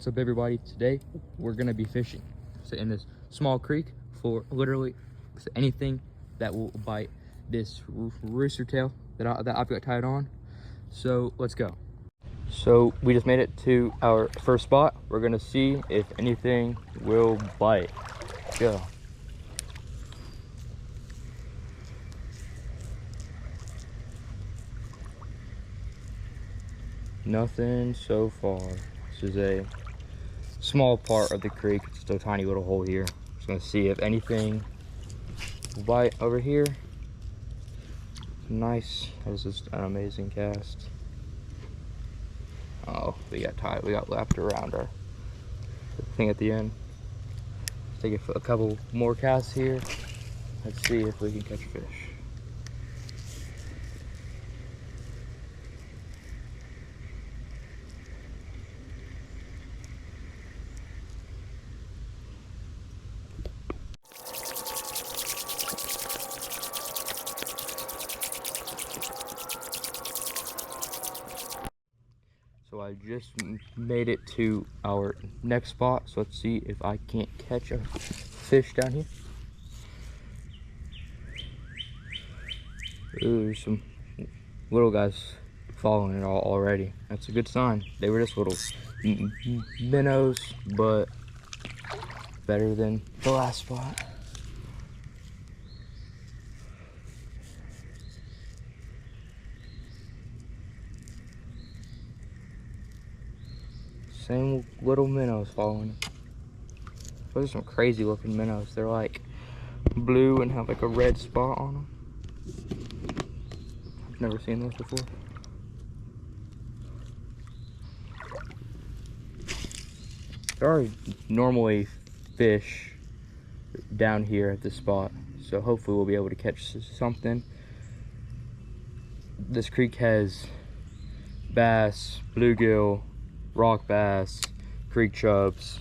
What's up, everybody? Today we're gonna be fishing in this small creek for literally anything that will bite this rooster tail that I've got tied on. So let's go. So we just made it to our first spot. We're gonna see if anything will bite. Go. Nothing so far. This is a small part of the creek. It's just a tiny little hole here. Just gonna see if anything will bite over here. Nice. That was just an amazing cast. Oh, we got lapped around our thing at the end. Let's take a couple more casts here. Let's see if we can catch fish. So I just made it to our next spot. So let's see if I can't catch a fish down here. Ooh, there's some little guys following it already. That's a good sign. They were just little minnows, but better than the last spot. Same little minnows following it. Those are some crazy looking minnows. They're like blue and have like a red spot on them. I've never seen those before. There are normally fish down here at this spot, so hopefully we'll be able to catch something. This creek has bass, bluegill, rock bass, creek chubs,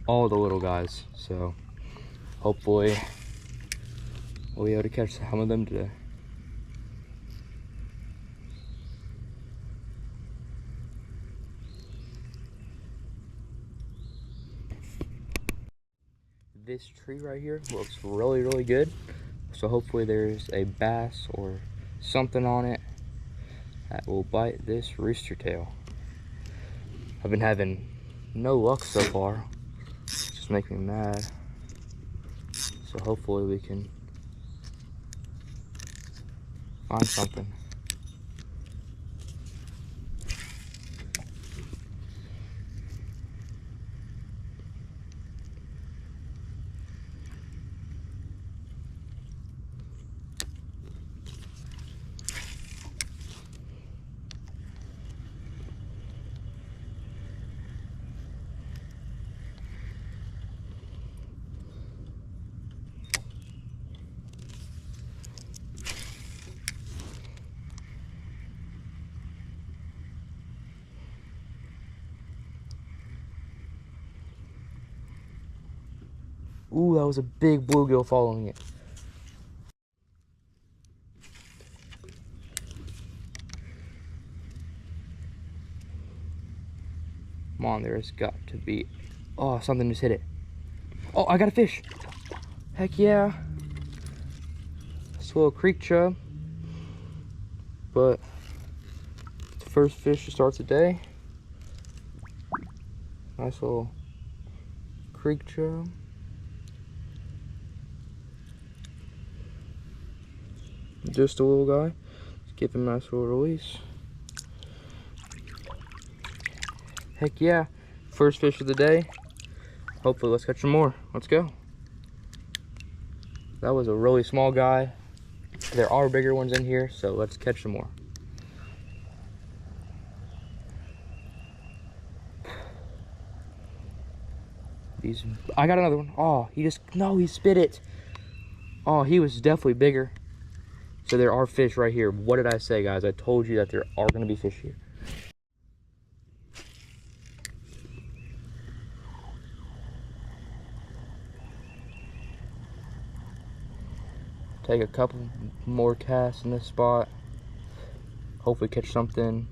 all the little guys. So hopefully we'll be able to catch some of them today. This tree right here looks really good. So hopefully there's a bass or something on it that will bite this rooster tail. I've been having no luck so far. It's just making me mad. So hopefully we can find something. Ooh, that was a big bluegill following it. Come on, there's got to be... Oh, something just hit it. Oh, I got a fish. Heck yeah. It's a little creek chub. But it's the first fish to start the day. Nice little creek chub. Just a little guy. Let's give him a nice little release. Heck yeah. First fish of the day. Hopefully let's catch some more. Let's go. That was a really small guy. There are bigger ones in here, so let's catch some more. I got another one. Oh, he spit it. Oh, he was definitely bigger. So there are fish right here. What did I say, guys? I told you that there are going to be fish here. Take a couple more casts in this spot. Hopefully catch something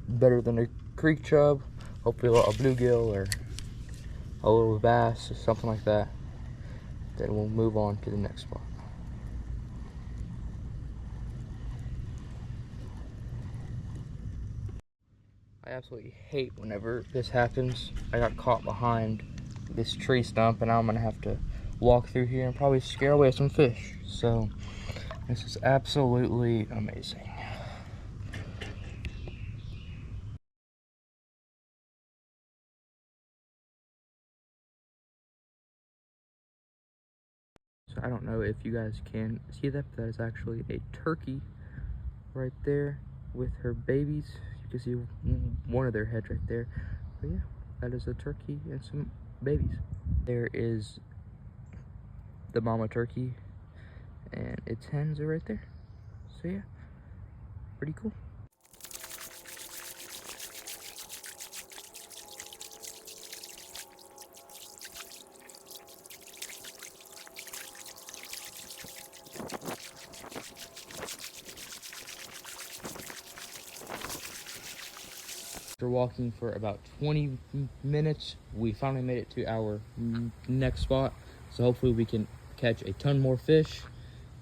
better than a creek chub. hopefully a bluegill or a little bass or something like that. Then we'll move on to the next spot. I absolutely hate whenever this happens. I got caught behind this tree stump and now I'm gonna have to walk through here and probably scare away some fish. So this is absolutely amazing. So I don't know if you guys can see that, but that is actually a turkey right there with her babies. You can see one of their heads right there. But yeah, that is a turkey and some babies. There is the mama turkey and its hens are right there. So yeah, pretty cool. After walking for about 20 minutes, we finally made it to our next spot. So hopefully we can catch a ton more fish.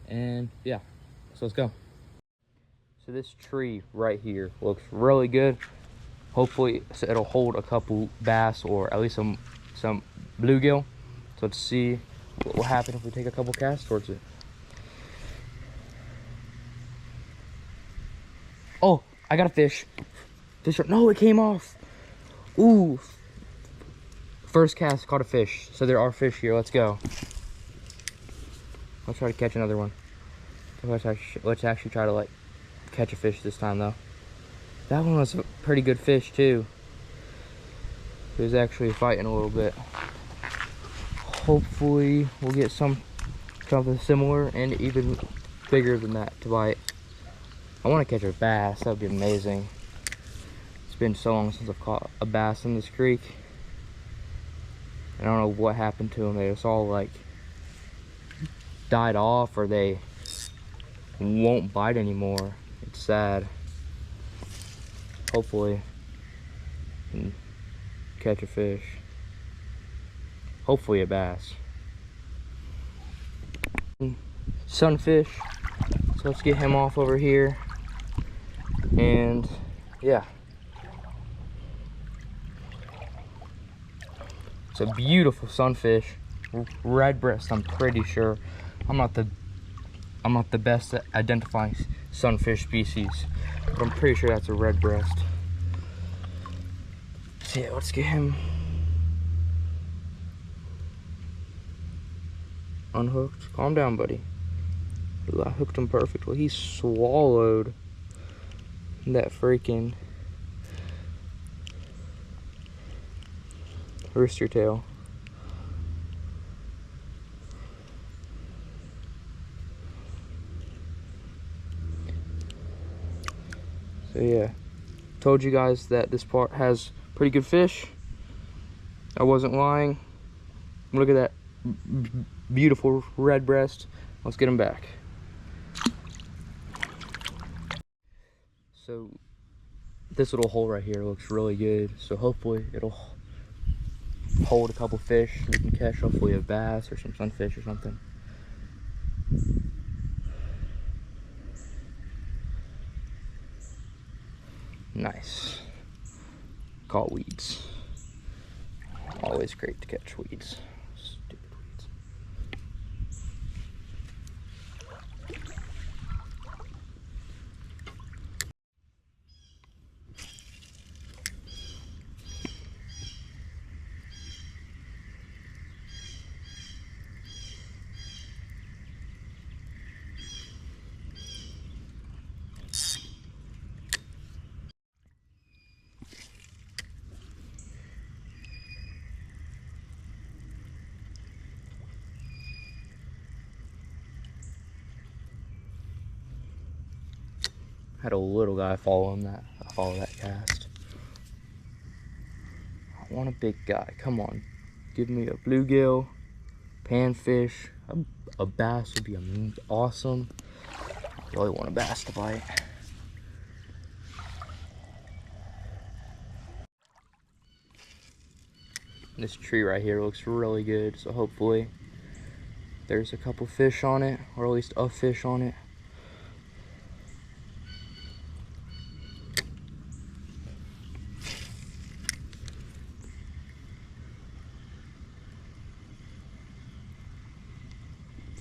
And yeah, so let's go. So this tree right here looks really good. Hopefully it'll hold a couple bass or at least some bluegill. So let's see what will happen if we take a couple casts towards it. Oh, I got a fish. No, it came off. Ooh. First cast caught a fish. So there are fish here. Let's go. Let's try to catch another one. Let's actually try to catch a fish this time though. That one was a pretty good fish too. It was actually fighting a little bit. Hopefully we'll get something similar and even bigger than that to bite. I want to catch a bass. That would be amazing. It's been so long since I've caught a bass in this creek. I don't know what happened to them. They just all died off or they won't bite anymore. It's sad. Hopefully I can catch a fish. Hopefully a bass. Sunfish. So let's get him off over here. And yeah. It's a beautiful sunfish. Red breast, I'm pretty sure. I'm not the best at identifying sunfish species, but I'm pretty sure that's a red breast. So yeah, let's get him unhooked. Calm down, buddy. I hooked him perfectly. He swallowed that freaking rooster tail. So yeah, told you guys that this part has pretty good fish. I wasn't lying. Look at that beautiful red breast. Let's get him back. So this little hole right here looks really good. So hopefully it'll hold a couple fish we can catch, hopefully a bass or some sunfish or something. Nice. Caught weeds. Always great to catch weeds. Stupid weeds. Had a little guy follow that cast. I want a big guy. Come on, give me a bluegill, panfish, a bass would be awesome. I really want a bass to bite. This tree right here looks really good, so hopefully there's a couple fish on it, or at least a fish on it.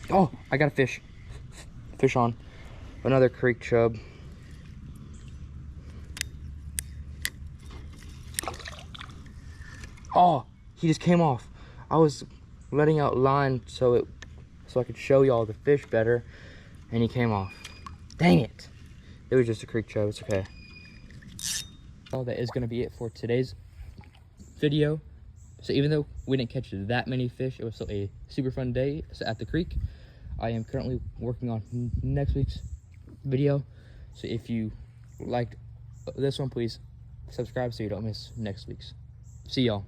Oh, I got a fish. Fish on. Another creek chub. Oh, he just came off. I was letting out line so I could show y'all the fish better, and he came off. Dang it. It was just a creek chub. It's okay. Well, that is going to be it for today's video. So even though we didn't catch that many fish, it was still a super fun day at the creek. I am currently working on next week's video. So if you liked this one, please subscribe so you don't miss next week's. See y'all.